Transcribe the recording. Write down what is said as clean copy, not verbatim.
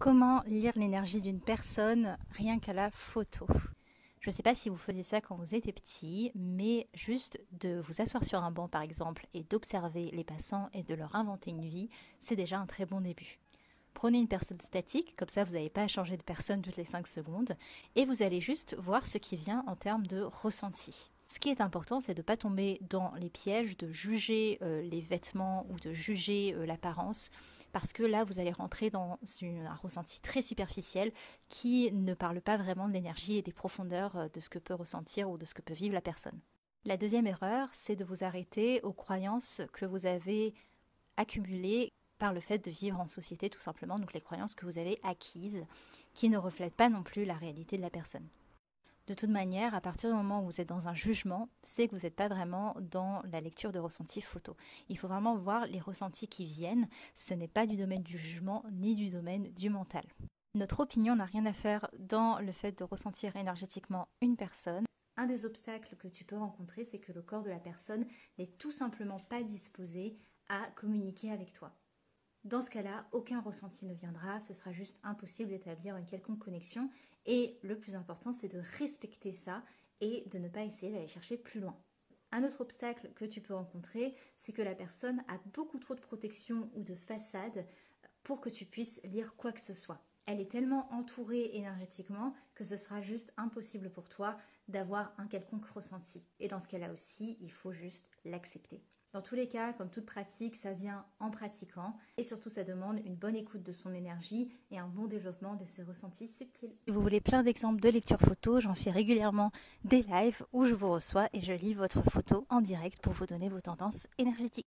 Comment lire l'énergie d'une personne rien qu'à la photo? Je ne sais pas si vous faisiez ça quand vous étiez petit, mais juste de vous asseoir sur un banc par exemple et d'observer les passants et de leur inventer une vie, c'est déjà un très bon début. Prenez une personne statique, comme ça vous n'avez pas à changer de personne toutes les 5 secondes, et vous allez juste voir ce qui vient en termes de ressenti. Ce qui est important, c'est de ne pas tomber dans les pièges de juger les vêtements ou de juger l'apparence, parce que là, vous allez rentrer dans un ressenti très superficiel qui ne parle pas vraiment de l'énergie et des profondeurs de ce que peut ressentir ou de ce que peut vivre la personne. La deuxième erreur, c'est de vous arrêter aux croyances que vous avez accumulées par le fait de vivre en société tout simplement, donc les croyances que vous avez acquises, qui ne reflètent pas non plus la réalité de la personne. De toute manière, à partir du moment où vous êtes dans un jugement, c'est que vous n'êtes pas vraiment dans la lecture de ressentis photo. Il faut vraiment voir les ressentis qui viennent. Ce n'est pas du domaine du jugement ni du domaine du mental. Notre opinion n'a rien à faire dans le fait de ressentir énergétiquement une personne. Un des obstacles que tu peux rencontrer, c'est que le corps de la personne n'est tout simplement pas disposé à communiquer avec toi. Dans ce cas-là, aucun ressenti ne viendra, ce sera juste impossible d'établir une quelconque connexion et le plus important, c'est de respecter ça et de ne pas essayer d'aller chercher plus loin. Un autre obstacle que tu peux rencontrer, c'est que la personne a beaucoup trop de protection ou de façade pour que tu puisses lire quoi que ce soit. Elle est tellement entourée énergétiquement que ce sera juste impossible pour toi d'avoir un quelconque ressenti. Et dans ce cas-là aussi, il faut juste l'accepter. Dans tous les cas, comme toute pratique, ça vient en pratiquant et surtout ça demande une bonne écoute de son énergie et un bon développement de ses ressentis subtils. Si vous voulez plein d'exemples de lecture photo, j'en fais régulièrement des lives où je vous reçois et je lis votre photo en direct pour vous donner vos tendances énergétiques.